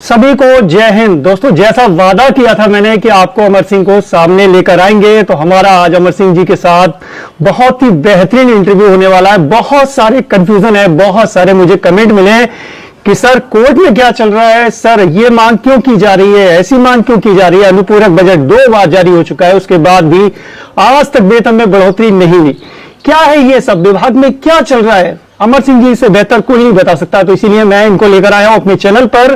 सभी को जय हिंद। दोस्तों, जैसा वादा किया था मैंने कि आपको अमर सिंह को सामने लेकर आएंगे, तो हमारा आज अमर सिंह जी के साथ बहुत ही बेहतरीन इंटरव्यू होने वाला है। बहुत सारे कंफ्यूजन है, बहुत सारे मुझे कमेंट मिले हैं कि सर कोर्ट में क्या चल रहा है, सर ये मांग क्यों की जा रही है, ऐसी मांग क्यों की जा रही है। अनुपूरक बजट 2 बार जारी हो चुका है, उसके बाद भी आज तक वेतन में बढ़ोतरी नहीं हुई। क्या है ये सब, विभाग में क्या चल रहा है, अमर सिंह जी से बेहतर कोई नहीं बता सकता। तो इसीलिए मैं इनको लेकर आया हूं अपने चैनल पर।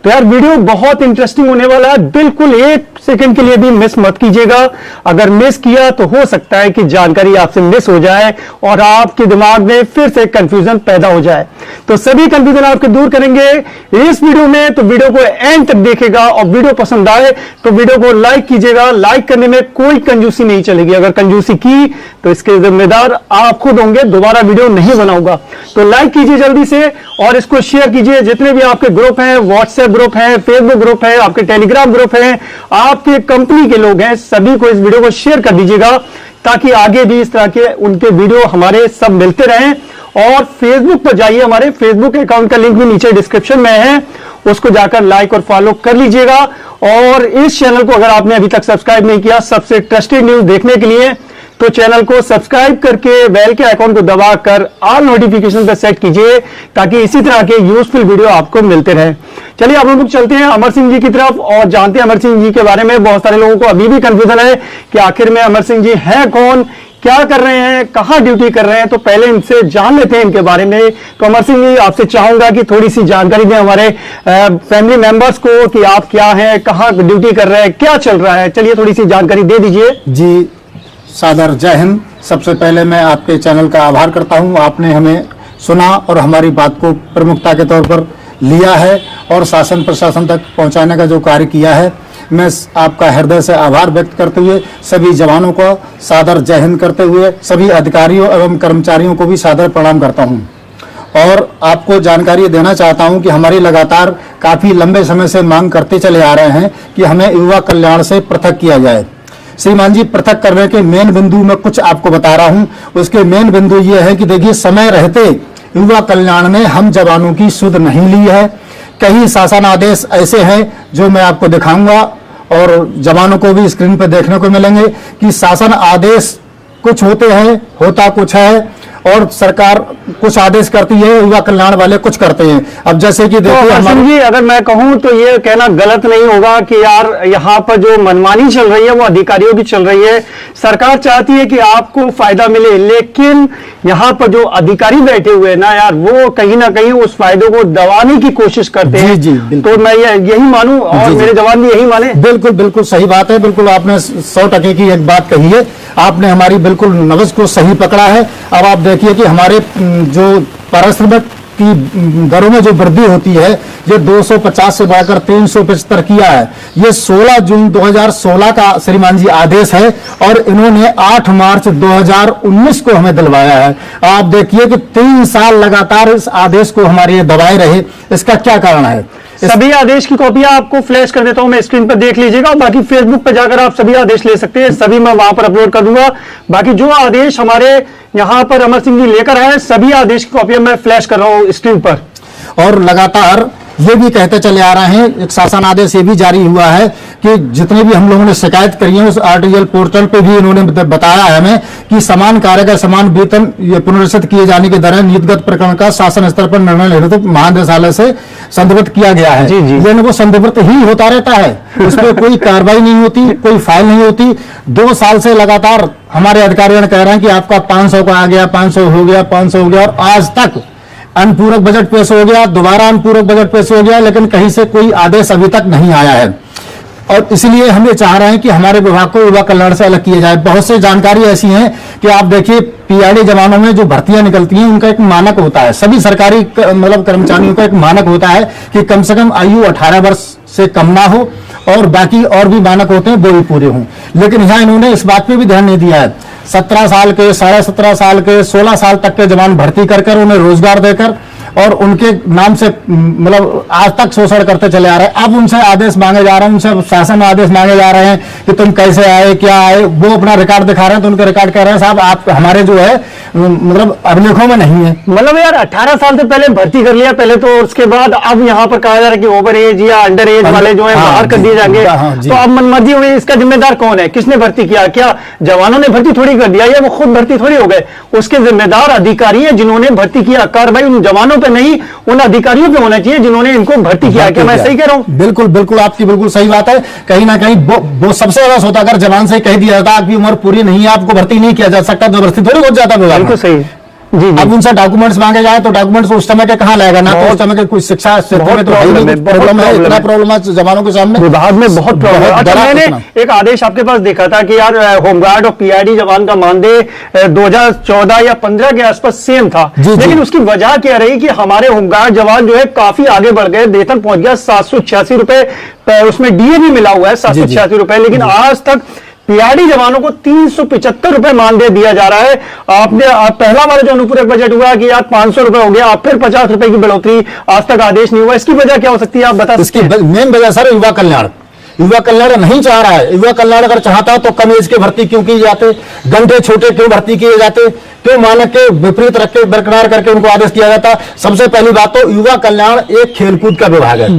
तो यार वीडियो बहुत इंटरेस्टिंग होने वाला है, बिल्कुल 1 सेकंड के लिए भी मिस मत कीजिएगा। अगर मिस किया तो हो सकता है कि जानकारी आपसे मिस हो जाए और आपके दिमाग में फिर से कंफ्यूजन पैदा हो जाए। तो सभी कंफ्यूजन आपके दूर करेंगे इस वीडियो में, तो वीडियो को एंड तक देखेगा और वीडियो पसंद आए तो वीडियो को लाइक कीजिएगा। लाइक करने में कोई कंजूसी नहीं चलेगी, अगर कंजूसी की तो इसके जिम्मेदार आप खुद होंगे, दोबारा वीडियो नहीं बनाऊंगा। तो लाइक कीजिए जल्दी से और इसको शेयर कीजिए। जितने भी आपके ग्रुप हैं, व्हाट्सएप ग्रुप है, फेसबुक ग्रुप है, आपके टेलीग्राम ग्रुप है, आपके कंपनी के लोग हैं, सभी को इस वीडियो को शेयर कर दीजिएगा ताकि आगे भी इस तरह के उनके वीडियो हमारे सब मिलते रहें। और फेसबुक पर जाइए, हमारे फेसबुक अकाउंट का लिंक भी नीचे डिस्क्रिप्शन में है, उसको जाकर लाइक और फॉलो कर लीजिएगा। और इस चैनल को अगर आपने अभी तक सब्सक्राइब नहीं किया, सबसे ट्रस्टेड न्यूज देखने के लिए, तो चैनल को सब्सक्राइब करके बेल के आइकॉन को दबाकर ऑल नोटिफिकेशन पर सेट कीजिए ताकि इसी तरह के यूजफुल वीडियो आपको मिलते रहे। चलिए अब हम लोग चलते हैं अमर सिंह जी की तरफ और जानते हैं अमर सिंह जी के बारे में। बहुत सारे लोगों को अभी भी कंफ्यूजन है कि आखिर में अमर सिंह जी हैं कौन, क्या कर रहे हैं, कहां ड्यूटी कर रहे हैं। तो पहले इनसे जान लेते हैं इनके बारे में। तो अमर सिंह जी, आपसे चाहूंगा कि थोड़ी सी जानकारी दें हमारे फैमिली मेंबर्स को कि आप क्या हैं, कहां ड्यूटी कर रहे हैं, क्या चल रहा है। चलिए थोड़ी सी जानकारी दे दीजिए जी। सादर जय हिंद। सबसे पहले मैं आपके चैनल का आभार करता हूं, आपने हमें सुना और हमारी बात को प्रमुखता के तौर पर लिया है और शासन प्रशासन तक पहुंचाने का जो कार्य किया है, मैं आपका हृदय से आभार व्यक्त करते हुए सभी जवानों को सादर जय हिंद करते हुए सभी अधिकारियों एवं कर्मचारियों को भी सादर प्रणाम करता हूं। और आपको जानकारी देना चाहता हूं कि हमारी लगातार काफी लंबे समय से मांग करते चले आ रहे हैं कि हमें युवा कल्याण से पृथक किया जाए। श्रीमान जी, पृथक करने के मेन बिंदु में कुछ आपको बता रहा हूं। उसके मेन बिंदु ये है कि देखिए, समय रहते युवा कल्याण ने हम जवानों की सुध नहीं ली है। कई शासन आदेश ऐसे हैं जो मैं आपको दिखाऊंगा और जवानों को भी स्क्रीन पर देखने को मिलेंगे कि शासन आदेश कुछ होते हैं, होता कुछ है, और सरकार कुछ आदेश करती है, युवा कल्याण वाले कुछ करते हैं। अब जैसे कि देखिए तो जी, अगर मैं कहूं तो ये कहना गलत नहीं होगा कि यार यहाँ पर जो मनमानी चल रही है वो अधिकारियों की चल रही है। सरकार चाहती है कि आपको फायदा मिले, लेकिन यहाँ पर जो अधिकारी बैठे हुए हैं ना यार, वो कहीं ना कहीं उस फायदे को दबाने की कोशिश करते हैं। जी, तो मैं यही मानूं और मेरे जवान भी यही माने। बिल्कुल बिल्कुल सही बात है। बिल्कुल आपने 100% की एक बात कही है, आपने हमारी बिल्कुल नब्ज को सही पकड़ा है। अब आप देखिए कि हमारे जो पारिश्रमिक की दरों में जो वृद्धि होती है, ये 250 से बढ़कर 375 किया है। ये 16 जून 2016 का श्रीमान जी आदेश है और इन्होंने 8 मार्च 2019 को हमें दिलवाया है। आप देखिए कि 3 साल लगातार इस आदेश को हमारे ये दबाए रहे, इसका क्या कारण है। सभी आदेश की कॉपियां आपको फ्लैश कर देता हूं मैं, स्क्रीन पर देख लीजिएगा। बाकी फेसबुक पर जाकर आप सभी आदेश ले सकते हैं, सभी मैं वहां पर अपलोड कर दूंगा। बाकी जो आदेश हमारे यहां पर अमर सिंह जी लेकर आए, सभी आदेश की कॉपियां मैं फ्लैश कर रहा हूं स्क्रीन पर। और लगातार ये भी कहते चले आ रहे हैं, एक शासन आदेश ये भी जारी हुआ है कि जितने भी हम लोगों ने शिकायत करी है उस आरटीजीएल पोर्टल पे भी इन्होंने बताया है हमें कि समान कार्य का समान वेतन ये पुनर्निश्चित किए जाने की दरें नीतिगत प्रकरण का शासन स्तर पर निर्णय लेने तो महानिदेशालय से संदर्भित किया गया है। लेकिन वो संदर्भित ही होता रहता है, उस पर कोई कार्रवाई नहीं होती, कोई फाइल नहीं होती। 2 साल से लगातार हमारे अधिकारियों कह रहे हैं कि आपका 500 का आ गया, 500 हो गया, 500 हो गया, और आज तक अनुपूरक बजट पेश हो गया, दोबारा अनुपूरक बजट पेश हो गया, लेकिन कहीं से कोई आदेश अभी तक नहीं आया है। और इसलिए हम ये चाह रहे हैं कि हमारे विभाग को युवा कल्याण से अलग किया जाए। बहुत सी जानकारी ऐसी है कि आप देखिए, पीआरडी जवानों में जो भर्तियां निकलती हैं उनका एक मानक होता है, सभी सरकारी मतलब कर्मचारियों का एक मानक होता है कि कम से कम आयु 18 वर्ष से कम ना हो, और बाकी और भी मानक होते हैं वो भी पूरे हों। लेकिन यहाँ इन्होंने इस बात पे भी ध्यान नहीं दिया है। 17 साल के, 17.5 साल के, 16 साल तक के जवान भर्ती कर उन्हें रोजगार देकर और उनके नाम से मतलब आज तक शोषण करते चले आ रहे हैं। अब उनसे आदेश मांगे जा रहे हैं, उनसे शासन आदेश मांगे जा रहे हैं कि तुम कैसे आए, क्या आए। वो अपना रिकॉर्ड दिखा रहे हैं तो उनके रिकॉर्ड कह रहे हैं साहब आप हमारे जो है मतलब अभिलेखों में नहीं है। मतलब यार 18 साल से पहले भर्ती कर लिया पहले तो, उसके बाद अब यहाँ पर कहा जा रहा है कि ओवर एज या अंडर एज वाले जो है बाहर कर दिए जाएंगे। तो अब मनमर्जी हुई, इसका जिम्मेदार कौन है? किसने भर्ती किया? क्या जवानों ने भर्ती थोड़ी कर दिया या वो खुद भर्ती थोड़ी हो गए? उसके जिम्मेदार अधिकारी हैं जिन्होंने भर्ती किया। कार्रवाई उन जवानों पे नहीं, उन अधिकारियों पे होना चाहिए जिन्होंने इनको भर्ती किया। क्या मैं सही कह रहा हूँ? बिल्कुल बिल्कुल, आपकी बिल्कुल सही बात है। कहीं ना कहीं वो सबसे ज्यादा होता अगर जवान से कह दिया जाता आपकी उम्र पूरी नहीं है, आपको भर्ती नहीं किया जा सकता, तो भर्ती थोड़ी हो जाता। बिल्कुल सही। जी अब उनसे डॉक्यूमेंट्स मांगे जाए तो डॉक्यूमेंट्स उस समय के कहाँ लाएगा ना, तो उस समय के कुछ शिक्षा प्रॉब्लम है, इतना प्रॉब्लम है जवानों के सामने, विभाग में बहुत प्रॉब्लम है। अच्छा, मैंने एक आदेश आपके पास देखा था कि यार होमगार्ड और पीआईडी जवान का मानदेय 2014 या 15 के आसपास सेम था, लेकिन उसकी वजह क्या रही कि हमारे होमगार्ड जवान जो है काफी आगे बढ़ गए, वेतन पहुंच गया 786 रुपए, उसमें डीए भी मिला हुआ है 786 रुपए, लेकिन आज तक पीआरडी जवानों को 375 रुपए मानदेय दिया जा रहा है। पहला वाला जो अनुपूरक बजट हुआ कि यार 500 रुपए हो गया, अब फिर 50 रुपए की बढ़ोतरी, आज तक आदेश नहीं हुआ। इसकी वजह क्या हो सकती है, आप बता सकते हैं? इसकी मेन वजह सर युवा कल्याण नहीं चाह रहा है। युवा कल्याण अगर चाहता तो कम एज के भर्ती क्यों किए जाते, घंटे छोटे क्यों भर्ती किए जाते, क्यों मानक के विपरीत रख के बरकरार करके उनको आदेश किया जाता। सबसे पहली बात तो युवा कल्याण एक खेलकूद का विभाग है,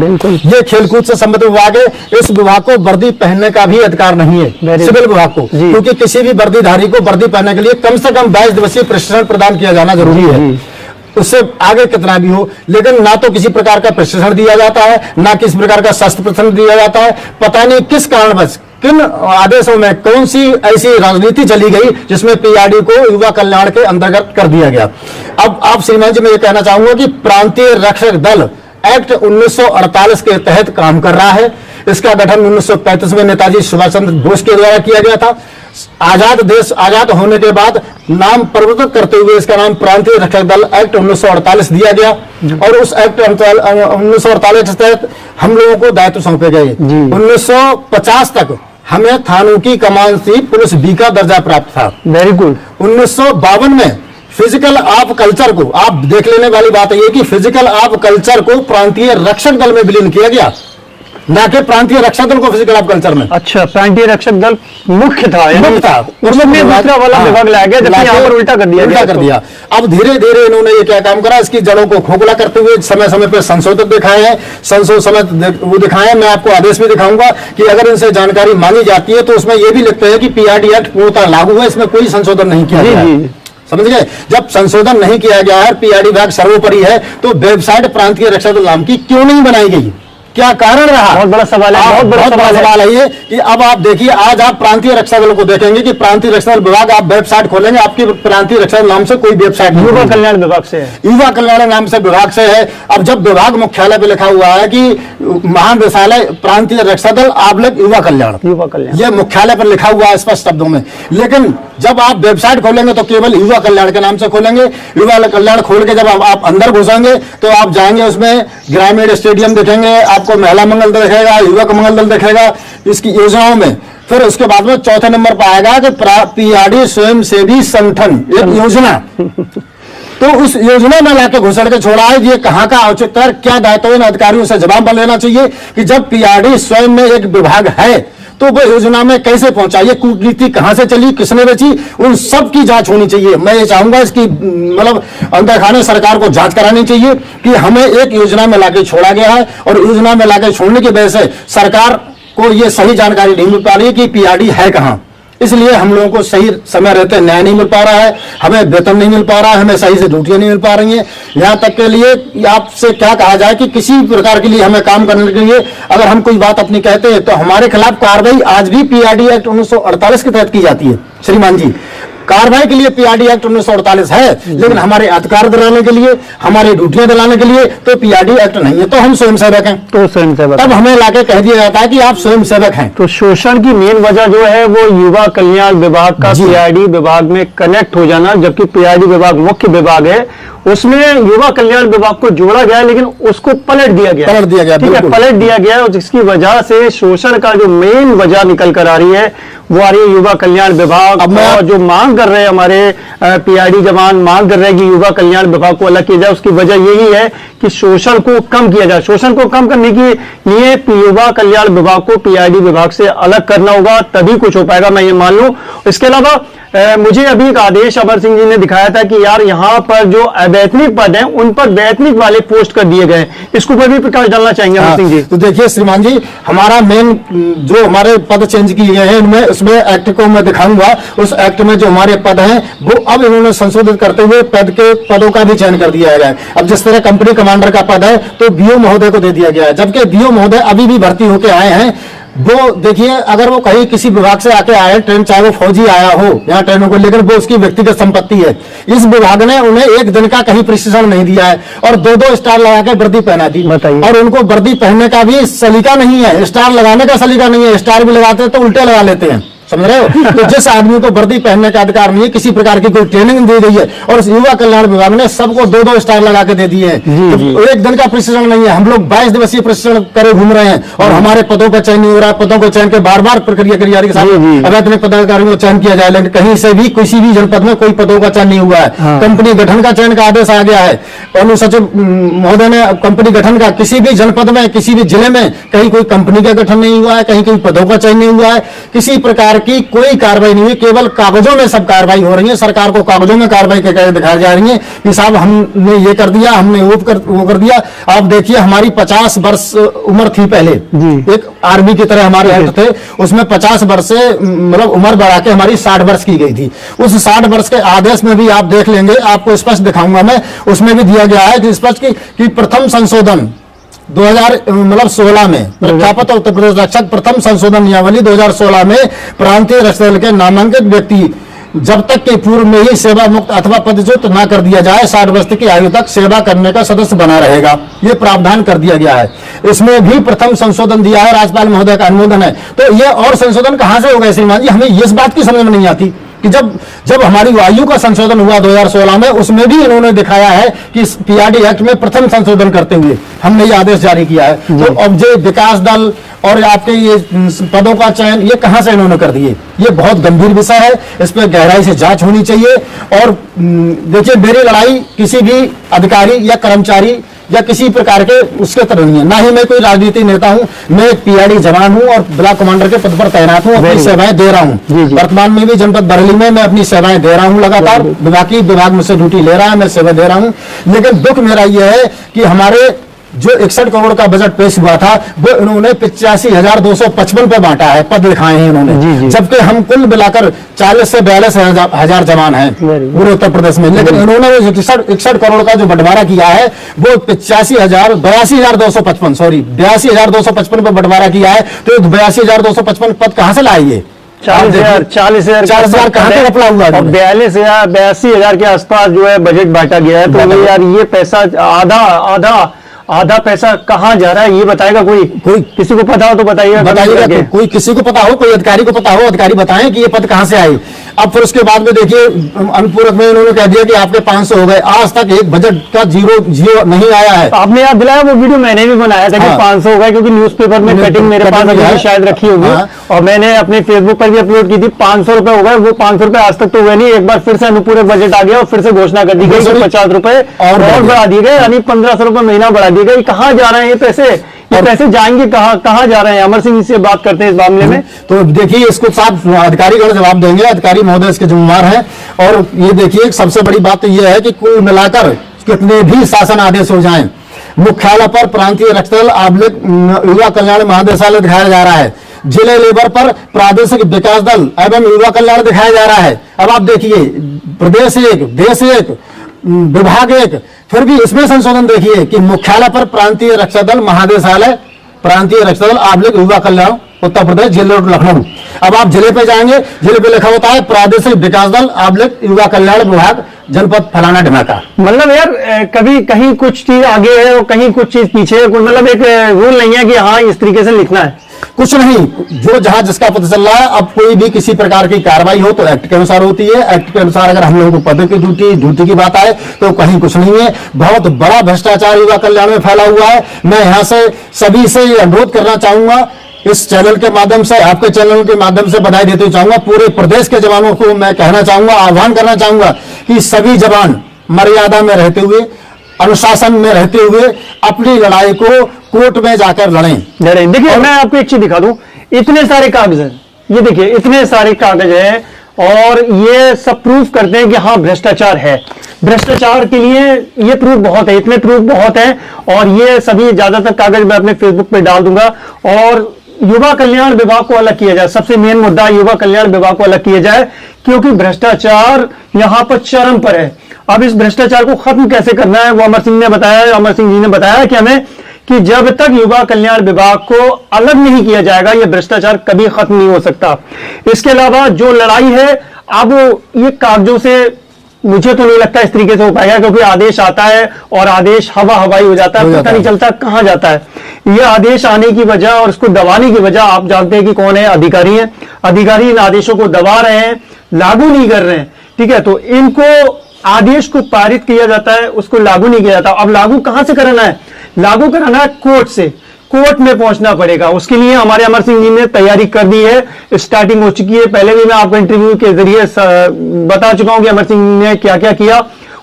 ये खेलकूद से संबंधित विभाग है। इस विभाग को वर्दी पहनने का भी अधिकार नहीं है सिविल विभाग को, क्योंकि किसी भी वर्दीधारी को वर्दी पहनने के लिए कम से कम 22 दिवसीय प्रशिक्षण प्रदान किया जाना जरूरी है। उससे आगे कितना भी हो, लेकिन ना तो किसी प्रकार का प्रशिक्षण दिया जाता है, ना किसी प्रकार का शस्त्र प्रशिक्षण दिया जाता है। पता नहीं किस कारणवश किन आदेशों में कौन सी ऐसी राजनीति चली गई जिसमें पीआरडी को युवा कल्याण के अंतर्गत कर दिया गया। अब आप श्रीमान जी मैं ये कहना चाहूंगा कि प्रांतीय रक्षक दल एक्ट 1948 के तहत काम कर रहा है। इसका गठन 1935 में नेताजी सुभाष चंद्र बोस के द्वारा किया गया था। आजाद देश आजाद होने के बाद नाम परिवर्तित करते हुए इसका नाम प्रांतीय रक्षक दल एक्ट 1948 दिया गया, और उस एक्ट 1948 के तहत हम लोगों को दायित्व सौंपे गए। 1950 तक हमें थानों की कमान से पुलिस बी का दर्जा प्राप्त था। Very good. 1952 में फिजिकल ऑफ कल्चर को, आप देख लेने वाली बात यह कि फिजिकल ऑफ कल्चर को प्रांतीय रक्षक दल में विलीन किया गया, ना कि प्रांतीय रक्षक दल को फिजिकल ऑफ कल्चर में। अच्छा, प्रांतीय रक्षक दल मुख्य था, उसमें दूसरा वाला विभाग लाया गया, जबकि यहाँ पर उल्टा कर दिया। अब धीरे धीरे इन्होंने ये क्या काम करा, इसकी जड़ों को खोखला करते हुए समय समय पर संशोधन दिखाए हैं, वो दिखाए। मैं आपको आदेश भी दिखाऊंगा कि अगर इनसे जानकारी मांगी जाती है तो उसमें यह भी लिखते हैं कि पीआरडी एक्ट पूर्णतः लागू है, इसमें कोई संशोधन नहीं किया गया है। समझ गए? जब संशोधन नहीं किया गया है, पीआरडी विभाग सर्वोपरि है, तो वेबसाइट प्रांतीय रक्षक दल नाम की क्यों नहीं बनाई गई? क्या कारण रहा? बहुत बड़ा सवाल है, बहुत बड़ा सवाल है ये कि अब आप देखिए, आज आप प्रांतीय रक्षा दल को देखेंगे कि प्रांतीय रक्षा दल विभाग, आप वेबसाइट खोलेंगे, आपकी प्रांतीय रक्षा दल नाम से कोई वेबसाइट नहीं, युवा कल्याण विभाग से है, युवा कल्याण नाम से विभाग से है। अब जब विभाग मुख्यालय पे लिखा हुआ है कि महानिदेशालय प्रांतीय रक्षा दल आबलक युवा कल्याण, ये मुख्यालय पर लिखा हुआ है स्पष्ट शब्दों में, लेकिन जब आप वेबसाइट खोलेंगे तो केवल युवा कल्याण के नाम से खोलेंगे। युवा कल्याण खोल के जब आप अंदर घुसेंगे तो आप जाएंगे, उसमें ग्रामीण स्टेडियम देखेंगे, आपको महिला मंगल दल दिखेगा, युवक मंगल दल दिखेगा इसकी योजनाओं में। फिर उसके बाद में चौथे नंबर पर आएगा कि पीआरडी स्वयंसेवी संगठन, एक योजना। तो उस योजना में लाके घुसड़ के छोड़ा है। ये कहाँ का औचित्य है, क्या दायित्व इन अधिकारियों से जवाब लेना चाहिए कि जब पीआरडी स्वयं में एक विभाग है तो वो योजना में कैसे पहुंचा, ये कूटनीति कहां से चली, किसने रची, उन सब की जांच होनी चाहिए। मैं ये चाहूंगा इसकी मतलब अंदर खाने सरकार को जांच करानी चाहिए कि हमें एक योजना में लाके छोड़ा गया है, और योजना में लाके छोड़ने की वजह से सरकार को ये सही जानकारी नहीं मिल पा रही है कि पीआरडी है कहां। इसलिए हम लोगों को सही समय रहते न्याय नहीं मिल पा रहा है, हमें वेतन नहीं मिल पा रहा है, हमें सही से ड्यूटियां नहीं मिल पा रही हैं। यहाँ तक के लिए आपसे क्या कहा जाए कि किसी प्रकार के लिए हमें काम करने के लिए अगर हम कोई बात अपनी कहते हैं तो हमारे खिलाफ कार्रवाई आज भी पीआरडी एक्ट 1948 के तहत की जाती है। श्रीमान जी, कार्रवाई के लिए पीआरडी एक्ट 1948 है, लेकिन हमारे अधिकार दिलाने के लिए, हमारी ड्यूटियां दिलाने के लिए तो पीआरडी एक्ट नहीं है। तो हम स्वयंसेवक हैं, तो स्वयंसेवक, तब हमें लाके कह दिया जाता है कि आप स्वयंसेवक हैं। तो शोषण की मेन वजह जो है वो युवा कल्याण विभाग का पीआरडी विभाग में कनेक्ट हो जाना, जबकि पीआरडी विभाग मुख्य विभाग है, उसमें युवा कल्याण विभाग को जोड़ा गया, लेकिन उसको पलट दिया गया, ठीक है, पलट दिया गया, और जिसकी वजह से शोषण का जो मेन वजह निकल कर आ रही है वो आ रही है युवा कल्याण विभाग। अब और जो मांग कर रहे हैं हमारे पीआईडी जवान, मांग कर रहे हैं कि युवा कल्याण विभाग को अलग किया जाए। उसकी वजह यही है कि शोषण को कम किया जाए। शोषण को कम करने के लिए युवा कल्याण विभाग को पीआईडी विभाग से अलग करना होगा, तभी कुछ हो पाएगा, मैं ये मान लूं। इसके अलावा मुझे अभी एक आदेश अमर सिंह जी ने दिखाया था कि यार यहाँ पर जो अवैतनिक पद हैं उन पर वैतनिक वाले पोस्ट कर दिए गए। इसको पर भी प्रकाश डालना चाहेंगे अमर सिंह जी? तो देखिए श्रीमान जी, हमारा मेन जो हमारे पद चेंज किए गए हैं इनमें, उसमें एक्ट को मैं दिखाऊंगा। उस एक्ट में जो हमारे पद हैं वो अब इन्होंने संशोधित करते हुए पदों का भी चयन कर दिया गया है। अब जिस तरह कंपनी कमांडर का पद है तो बीओ महोदय को दे दिया गया है, जबकि बीओ महोदय अभी भी भर्ती होकर आए हैं। वो देखिए, अगर वो कहीं किसी विभाग से आके आए ट्रेन, चाहे वो फौजी आया हो यहाँ ट्रेनों को, लेकिन वो उसकी व्यक्तिगत संपत्ति है। इस विभाग ने उन्हें एक दिन का कहीं प्रशिक्षण नहीं दिया है और 2-2 स्टार लगा के वर्दी पहना दी। और उनको वर्दी पहनने का भी सलीका नहीं है, स्टार लगाने का सलीका नहीं है। स्टार भी लगाते हैं तो उल्टे लगा लेते हैं, समझ रहे हो? तो जिस आदमी को वर्दी पहनने का अधिकार नहीं है, किसी प्रकार की कोई ट्रेनिंग दी गई है, और युवा कल्याण विभाग ने सबको 2-2 स्टार लगा के दे दिए हैं। तो एक दिन का प्रशिक्षण नहीं है। हम लोग 22 दिवसीय प्रशिक्षण करे घूम रहे हैं और हमारे पदों का चयन नहीं हो रहा है। पदों को चयन के बार बार प्रक्रिया करी जा रही है, अवैतनिक पदाधिकारियों को चयन किया जाए, लेकिन कहीं से भी किसी भी जनपद में कोई पदों का चयन नहीं हुआ है। कंपनी गठन का चयन का आदेश आ गया है, अनुसचिव महोदय ने कंपनी गठन का, किसी भी जनपद में किसी भी जिले में कहीं कोई कंपनी का गठन नहीं हुआ है, कहीं कोई पदों का चयन नहीं हुआ है, किसी प्रकार की कोई कार्रवाई नहीं हुई। केवल कागजों में सब कार्रवाई हो रही है। सरकार को कागजों में कार्रवाई करके दिखाई जा रही है कि साहब हमने ये कर दिया, हमने वो कर दिया। आप देखिए, हमारी 50 वर्ष उम्र थी पहले, एक आर्मी की तरह हमारे हेड थे, उसमें 50 वर्ष से मतलब उम्र बढ़ा के हमारी 60 वर्ष की गई थी। उस 60 वर्ष के आदेश में भी आप देख लेंगे, आपको स्पष्ट दिखाऊंगा मैं, उसमें भी दिया गया है कि स्पष्ट कि प्रथम संशोधन 2016 में प्रख्यापित उत्तर प्रदेश रक्षक प्रथम संशोधन नियमावली 2016 में प्रांतीय रक्षक दल के नामांकित व्यक्ति जब तक के पूर्व में ही सेवा मुक्त अथवा पदच्युत न कर दिया जाए 60 वर्ष की आयु तक सेवा करने का सदस्य बना रहेगा। ये प्रावधान कर दिया गया है। इसमें भी प्रथम संशोधन दिया है, राज्यपाल महोदय का अनुमोदन है। तो ये और संशोधन कहां से होगा श्रीमान जी? हमें इस बात की समझ में नहीं आती कि जब हमारी आयु का संशोधन हुआ 2016 में, उसमें भी इन्होंने दिखाया है कि पीआरडी एक्ट में प्रथम संशोधन करते हुए हमने ये आदेश जारी किया है। तो अब जो विकास दल और आपके ये पदों का चयन, ये कहां से इन्होंने कर दिए? ये बहुत गंभीर विषय है, इस पर गहराई से जांच होनी चाहिए। और देखिए, मेरी लड़ाई किसी भी अधिकारी या कर्मचारी या किसी प्रकार के उसके तरह नहीं है, ना ही मैं कोई राजनीतिक नेता हूं। मैं एक पीआईडी जवान हूं और ब्लॉक कमांडर के पद पर तैनात हूं, अपनी सेवाएं दे रहा हूं। वर्तमान में भी जनपद बरेली में मैं अपनी सेवाएं दे रहा हूं लगातार। विभाग मुझसे ड्यूटी ले रहा है, मैं सेवा दे रहा हूं। लेकिन दुख मेरा यह है कि हमारे जो 61 करोड़ का बजट पेश हुआ था वो इन्होंने 85,255 पे बांटा है, पद लिखाए हैं इन्होंने, जबकि हम कुल मिलाकर 40 से 42 हजार जवान हैं पूरे उत्तर प्रदेश में। लेकिन इन्होंने 61 करोड़ का जो बंटवारा किया है वो 82,255 पे बंटवारा किया है। तो 82,255 पद कहां से लाइए? 40,000 कहां पे घपला हुआ? 82,000 के आसपास जो है बजट बांटा गया है। तो यार ये पैसा आधा पैसा कहाँ जा रहा है ये बताएगा कोई किसी को पता हो तो बताइएगा। कोई किसी को पता हो, कोई अधिकारी को पता हो, अधिकारी बताएं कि ये पद कहां से आए। अब फिर उसके बाद में देखिए, अनुपूरक में उन्होंने कह दिया कि आपके 500 हो गए। आज तक एक बजट का जीरो नहीं आया है। आपने याद दिलाया, वो वीडियो मैंने भी बनाया था कि 500 हो गए, क्योंकि न्यूज़पेपर में कटिंग मेरे पास अभी शायद रखी होगी और मैंने अपने फेसबुक पर भी अपलोड की थी। 500 रुपए हो गए, वो 500 रुपए आज तक तो हुए नहीं। एक बार फिर से अनुपूरक बजट आ गया और फिर से घोषणा कर दी गई 50 रुपए और बढ़ा दिए गए, यानी 1500 रुपए महीना बढ़ा दिए गए। कहाँ जा रहे हैं ये पैसे? ये पैसे जाएंगे कहाँ जा रहे हैं? अमर सिंह से बात करते हैं इस मामले में। तो देखिए, इसको साफ अधिकारीगण जवाब देंगे, अधिकारी महोदय इसके जिम्मेदार हैं। और ये देखिए, सबसे बड़ी बात तो ये है कि कुल मिलाकर कितने भी शासन आदेश हो जाएं, मुख्यालय पर प्रांतीय रक्षक दल युवा कल्याण महानिदेशालय दिखाया जा रहा है, जिले लेवल पर प्रादेशिक विकास दल एवं युवा कल्याण दिखाया जा रहा है। अब आप देखिए, प्रदेश एक, देश एक, विभाग एक, फिर भी इसमें संशोधन देखिए कि मुख्यालय पर प्रांतीय रक्षा दल महानिदेशालय, प्रांतीय रक्षा दल युवा कल्याण उत्तर प्रदेश, जिले लखनऊ। अब आप जिले पे जाएंगे, जिले पे लिखा होता है प्रादेशिक विकास दल युवा कल्याण विभाग जनपद फलाना ढिमाका। मतलब यार कभी कहीं कुछ चीज आगे है और कहीं कुछ चीज पीछे है। मतलब एक रूल नहीं है कि हाँ इस तरीके से लिखना है, कुछ नहीं। जो जहां जिसका पता चल रहा है। अब कोई भी किसी प्रकार की कार्रवाई हो तो एक्ट के अनुसार होती है। एक्ट के अनुसार अगर हम लोगों को पद की ड्यूटी की बात आए तो कहीं कुछ नहीं है। बहुत बड़ा भ्रष्टाचार युवा कल्याण में फैला हुआ है। मैं यहां से सभी से अनुरोध करना चाहूंगा, इस चैनल के माध्यम से, आपके चैनल के माध्यम से बधाई देते चाहूंगा। पूरे प्रदेश के जवानों को मैं कहना चाहूंगा, आह्वान करना चाहूंगा कि सभी जवान मर्यादा में रहते हुए, अनुशासन में रहते हुए अपनी लड़ाई को कोर्ट में जाकर लड़ें। देखिए मैं आपको एक चीज दिखा दूं, इतने सारे कागज हैं, ये देखिए इतने सारे कागज हैं और ये सब प्रूफ करते हैं कि हाँ भ्रष्टाचार है। भ्रष्टाचार के लिए ये प्रूफ बहुत है, इतने प्रूफ बहुत है और ये सभी ज्यादातर कागज मैं अपने फेसबुक पे डाल दूंगा। और युवा कल्याण विभाग को अलग किया जाए, सबसे मेन मुद्दा युवा कल्याण विभाग को अलग किया जाए, क्योंकि भ्रष्टाचार यहां पर चरम पर है। अब इस भ्रष्टाचार को खत्म कैसे करना है वो अमर सिंह ने बताया, अमर सिंह जी ने बताया कि हमें कि जब तक युवा कल्याण विभाग को अलग नहीं किया जाएगा यह भ्रष्टाचार कभी खत्म नहीं हो सकता। इसके अलावा जो लड़ाई है अब ये कागजों से मुझे तो नहीं लगता इस तरीके से हो पाएगा, क्योंकि आदेश आता है और आदेश हवाई हो जाता है, पता नहीं चलता कहां जाता है। ये आदेश आने की वजह और इसको दबाने की वजह आप जानते हैं कि कौन है, अधिकारी हैं। अधिकारी इन आदेशों को दबा रहे हैं, लागू नहीं कर रहे हैं, ठीक है। तो इनको आदेश को पारित किया जाता है, उसको लागू नहीं किया जाता। अब लागू कहां से कराना है? लागू कराना है कोर्ट से, कोर्ट में पहुंचना पड़ेगा। उसके लिए हमारे अमर सिंह जी ने तैयारी कर दी है, स्टार्टिंग हो चुकी है। पहले भी मैं आपको इंटरव्यू के जरिए बता चुका हूं कि अमर सिंह ने क्या क्या किया।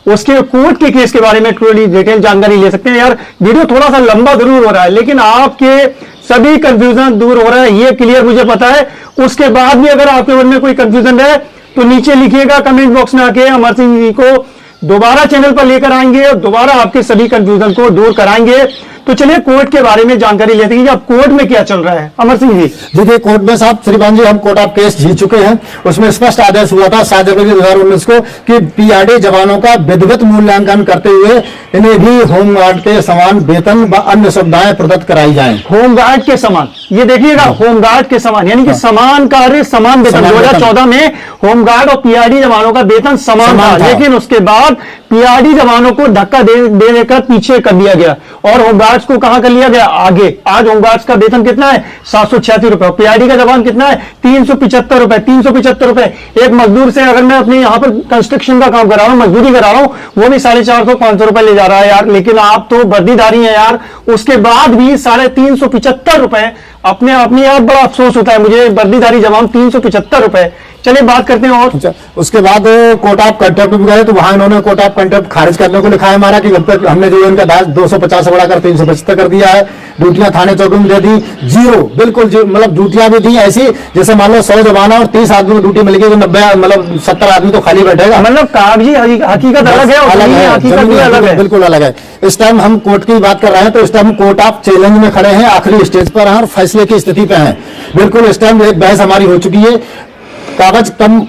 उसके कोर्ट के केस के बारे में थोड़ी डिटेल जानकारी ले सकते हैं। यार वीडियो थोड़ा सा लंबा जरूर हो रहा है, लेकिन आपके सभी कंफ्यूजन दूर हो रहा है, ये क्लियर मुझे पता है। उसके बाद भी अगर आपके मन में कोई कंफ्यूजन है तो नीचे लिखिएगा कमेंट बॉक्स में आके, अमर सिंह जी को दोबारा चैनल पर लेकर आएंगे और दोबारा आपके सभी कंफ्यूजन को दूर कराएंगे। तो चलिए कोर्ट के बारे में जानकारी लेते हैं कि अब कोर्ट में क्या चल रहा है। अमर सिंह जी देखिए, कोर्ट में साहब श्रीमान जी हम कोर्ट ऑफ केस जीत चुके हैं। उसमें स्पष्ट आदेश हुआ था 7 जनवरी 2019 को कि पीआरडी जवानों का विधिवत मूल्यांकन करते हुए इन्हें भी होमगार्ड के समान वेतन व अन्य सुविधाएं प्रदत्त कराई जाएं। होमगार्ड के समान, ये देखिएगा होमगार्ड के समान, यानी कि समान कार्य समान वेतन। 2014 में होमगार्ड और पीआरडी जवानों का वेतन समान था, लेकिन उसके बाद पीआरडी जवानों को धक्का दे देकर पीछे कर दिया गया और होमगार्ड्स को कहां कर लिया गया? आगे। आज होमगार्ड्स का वेतन कितना है? 786 रुपए। पीआरडी का जवान कितना है? 375 रुपए। 375 रुपए। एक मजदूर से अगर मैं अपने यहां पर कंस्ट्रक्शन का काम करा रहा हूं, मजदूरी करा रहा हूं, वो भी 450-500 रुपए ले जा रहा है यार। लेकिन आप तो वर्दीधारी हैं यार, उसके बाद भी 375 रुपए। अपने आप बड़ा अफसोस होता है मुझे, वर्दीधारी जवान 375 रुपए। चलिए बात करते हैं। और उसके बाद कोर्ट ऑफ कंटेम्प्ट भी गए तो वहां इन्होंने कोर्ट ऑफ कंटेम्प्ट खारिज करने को लिखा है हमारा कि हमने जो इनका दास 250 से बढ़ाकर 375 कर दिया है। ड्यूटियां थाने चौकी में दे दी, जीरो, बिल्कुल मतलब ड्यूटियां भी दी ऐसी जैसे मान लो 100 जवान और 30 आदमी को ड्यूटी मिल गई तो 90 मतलब 70 आदमी तो खाली बैठेगा। मतलब कागजी हकीकत अलग है, अलग है, बिल्कुल अलग है। इस टाइम हम कोर्ट की बात कर रहे हैं तो इस टाइम कोर्ट ऑफ चैलेंज में खड़े हैं, आखिरी स्टेज पर हैं और फैसले की स्थिति पे हैं। बिल्कुल इस टाइम एक बहस हमारी हो चुकी है। कागज कम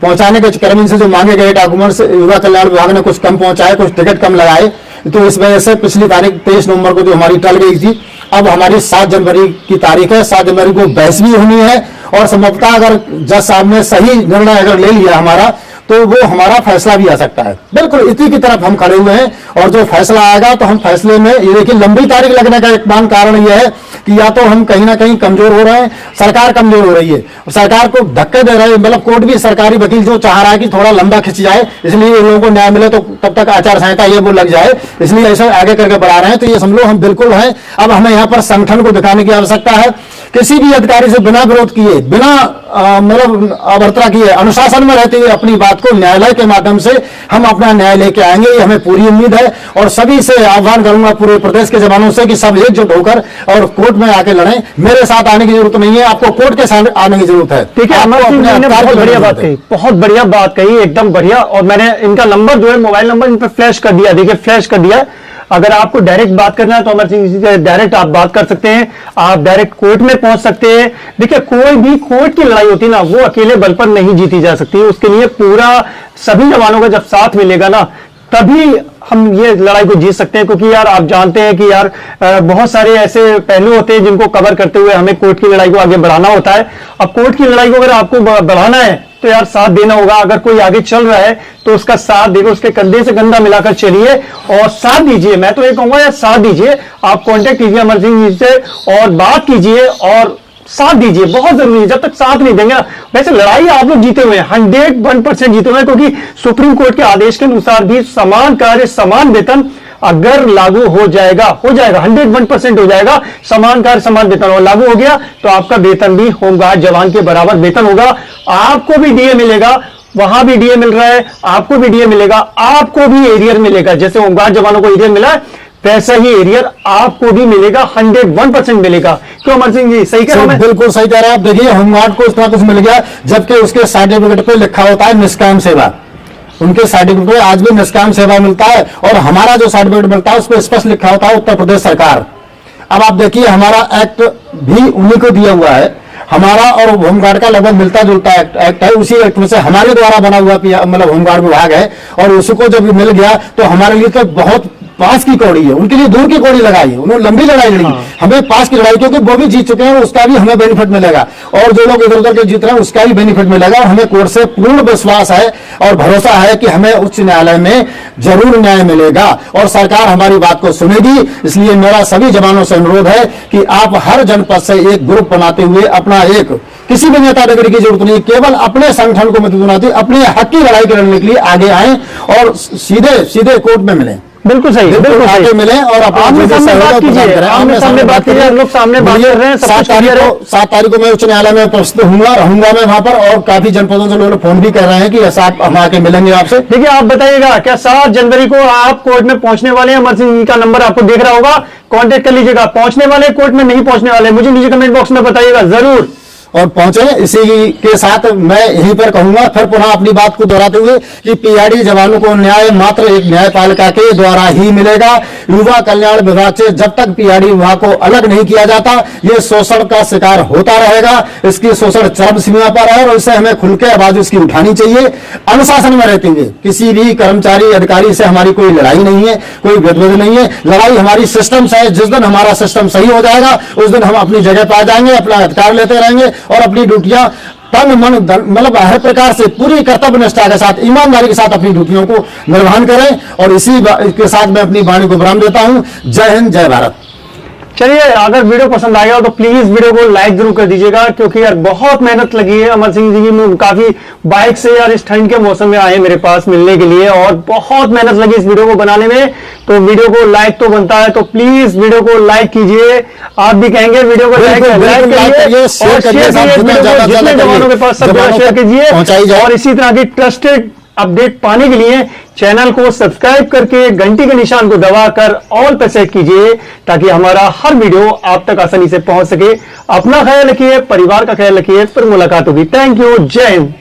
पहुंचाने के चक्कर में इनसे जो मांगे गए डॉक्यूमेंट्स युवा कल्याण विभाग ने कुछ कम पहुंचाए, कुछ टिकट कम लगाए, तो इस वजह से पिछली तारीख 23 नवंबर को जो हमारी टल गई थी, अब हमारी 7 जनवरी की तारीख है। 7 जनवरी को बहस भी होनी है और संभवतः अगर जज साहब ने सही निर्णय अगर ले लिया हमारा तो वो हमारा फैसला भी आ सकता है। बिल्कुल इसी की तरफ हम खड़े हुए हैं और जो फैसला आएगा तो हम फैसले में, ये देखिए लंबी तारीख लगने का एक कारण यह है कि या तो हम कहीं ना कहीं कमजोर हो रहे हैं, सरकार कमजोर हो रही है, सरकार को धक्के दे रहे हैं। मतलब कोर्ट भी सरकारी वकील जो चाह रहा है कि थोड़ा लंबा खिंच जाए, इसलिए इन लोगों को न्याय मिले तो तब तक आचार संहिता ये वो लग जाए, इसलिए ऐसा आगे करके बढ़ा रहे हैं। तो ये समझ लो हम बिल्कुल हैं। अब हमें यहाँ पर संगठन को दिखाने की आवश्यकता है। किसी भी अधिकारी से बिना विरोध किए, बिना मतलब अभद्रता किए, अनुशासन में रहते हुए अपनी बात को न्यायालय के माध्यम से हम अपना न्याय लेके आएंगे, ये हमें पूरी उम्मीद है। और सभी से आह्वान करूंगा पूरे प्रदेश के जवानों से कि सब एकजुट होकर और कोर्ट में आके लड़ें। मेरे साथ आने की जरूरत नहीं है, आपको कोर्ट के साथ आने की जरूरत है। ठीक है, अमर सिंह जी ने बहुत बढ़िया बात कही, बहुत बढ़िया बात कही, एकदम बढ़िया। और मैंने इनका नंबर जो है, मोबाइल नंबर इन पर फ्लैश कर दिया, देखिए फ्लैश कर दिया। अगर आपको डायरेक्ट बात करना है तो अमर सिंह जी से डायरेक्ट आप बात कर सकते हैं, आप डायरेक्ट कोर्ट में पहुंच सकते हैं। देखिए कोई भी कोर्ट की लड़ाई होती है ना, वो अकेले बल पर नहीं जीती जा सकती। उसके लिए पूरा सभी जवानों का जब साथ मिलेगा ना, तभी हम ये लड़ाई को जीत सकते हैं। क्योंकि यार आप जानते हैं कि यार बहुत सारे ऐसे पहलू होते हैं जिनको कवर करते हुए हमें कोर्ट की लड़ाई को आगे बढ़ाना होता है। अब कोर्ट की लड़ाई को अगर आपको बढ़ाना है तो यार साथ देना होगा। अगर कोई आगे चल रहा है तो उसका साथ देखो, उसके कंधे से कंधा मिलाकर चलिए और साथ दीजिए। मैं तो ये कहूंगा यार साथ दीजिए, आप कांटेक्ट कीजिए अमर सिंह जी से और बात कीजिए और साथ दीजिए, बहुत जरूरी है। जब तक साथ नहीं देंगे, वैसे लड़ाई आप लोग जीते हुए हैं, 101% जीते हुए हैं, क्योंकि सुप्रीम कोर्ट के आदेश के अनुसार भी समान कार्य समान वेतन अगर लागू हो जाएगा 101% हो जाएगा, समान कार्य समान वेतन, और लागू हो गया तो आपका वेतन भी होमगार्ड जवान के बराबर वेतन होगा। आपको भी डीए मिलेगा, वहां भी डीए मिल रहा है, आपको भी डीए मिलेगा, आपको भी एरियर मिलेगा। जैसे होमगार्ड जवानों को एरियर मिला है वैसा ही एरियर आपको भी मिलेगा, 101% मिलेगा। क्यों अमर सिंह जी, सही कह रहा हूं मैं? बिल्कुल सही कह रहे हैं आप। देखिए होमगार्ड को इतना कुछ मिल गया, जबकि उसके सर्टिफिकेट पे लिखा होता है निष्काम सेवा। उनके सर्टिफिकेट पे आज भी निष्काम सेवा मिलता है, और हमारा जो सर्टिफिकेट मिलता है उस पर स्पष्ट लिखा होता है उत्तर प्रदेश सरकार। अब आप देखिए हमारा एक्ट भी उन्हीं को दिया हुआ है, हमारा और होमगार्ड का लगभग मिलता जुलता एक्ट है। उसी एक्ट में से हमारे द्वारा बना हुआ मतलब होमगार्ड विभाग है, और उसको जब मिल गया तो हमारे लिए तो बहुत पास की कौड़ी है, उनके लिए दूर की कौड़ी लगाई है, उन्होंने लंबी लड़ाई लड़ी। हमें पास की लड़ाई, क्योंकि वो भी जीत चुके हैं, उसका भी हमें बेनिफिट मिलेगा, और जो लोग इधर उधर के जीत रहे हैं उसका भी बेनिफिट मिलेगा। और हमें कोर्ट से पूर्ण विश्वास है और भरोसा है कि हमें उच्च न्यायालय में जरूर न्याय मिलेगा, और सरकार हमारी बात को सुनेगी। इसलिए मेरा सभी जवानों से अनुरोध है कि आप हर जनपद से एक ग्रुप बनाते हुए अपना एक, किसी भी नेतागिरी की जरूरत नहीं, केवल अपने संगठन को मदद बनाते अपने हक की लड़ाई करने के लिए आगे आएं और सीधे सीधे कोर्ट में मिलें। बिल्कुल सही, बिल्कुल आगे मिले और आमने सामने बात कीजिए, आमने सामने बात कीजिए, लोग सामने बात कर रहे हैं। 7 तारीख को मैं उच्च न्यायालय में उपस्थित रहूंगा मैं वहां पर, और काफी जनपदों से लोग फोन भी कर रहे हैं कि ऐसा हम आके मिलेंगे आपसे। देखिए आप बताइएगा, क्या 7 जनवरी को आप कोर्ट में पहुंचने वाले हैं? अमर सिंह जी का नंबर आपको देख रहा होगा, कांटेक्ट कर लीजिएगा। पहुंचने वाले कोर्ट में, नहीं पहुंचने वाले, मुझे नीचे कमेंट बॉक्स में बताइएगा जरूर, और पहुंचे। इसी के साथ मैं यहीं पर कहूंगा, फिर पुनः अपनी बात को दोहराते हुए, कि पीआरडी जवानों को न्याय मात्र एक न्यायपालिका के द्वारा ही मिलेगा। युवा कल्याण विभाग से जब तक पीआरडी विभाग को अलग नहीं किया जाता, ये शोषण का शिकार होता रहेगा। इसकी शोषण चरम सीमा पर है, और इससे हमें खुल के आवाज इसकी उठानी चाहिए। अनुशासन में रहते हुए किसी भी कर्मचारी अधिकारी से हमारी कोई लड़ाई नहीं है, कोई भेदभाव नहीं है। लड़ाई हमारी सिस्टम से है। जिस दिन हमारा सिस्टम सही हो जाएगा उस दिन हम अपनी जगह पर आ जाएंगे, अपना अधिकार लेते रहेंगे, और अपनी ड्यूटियां तन मन मतलब हर प्रकार से पूरी कर्तव्य निष्ठा के साथ, ईमानदारी के साथ अपनी ड्यूटियों को निर्वहन करें। और इसी के साथ मैं अपनी वाणी को विराम देता हूं। जय हिंद, जय भारत। चलिए, अगर वीडियो पसंद आएगा तो प्लीज वीडियो को लाइक जरूर कर दीजिएगा, क्योंकि यार बहुत मेहनत लगी है। अमर सिंह जी की काफी बाइक से यार इस ठंड के मौसम में आए मेरे पास मिलने के लिए, और बहुत मेहनत लगी इस वीडियो को बनाने में, तो वीडियो को लाइक तो बनता है, तो प्लीज वीडियो को लाइक कीजिए। आप भी कहेंगे वीडियो को लाइक करिए और शेयर कीजिए, जितने जवानों के पास सब शेयर कीजिए। और इसी तरह की ट्रस्टेड अपडेट पाने के लिए चैनल को सब्सक्राइब करके घंटी के निशान को दबाकर ऑल पर सेट कीजिए, ताकि हमारा हर वीडियो आप तक आसानी से पहुंच सके। अपना ख्याल रखिए, परिवार का ख्याल रखिए, फिर मुलाकात होगी। थैंक यू, जय हिंद।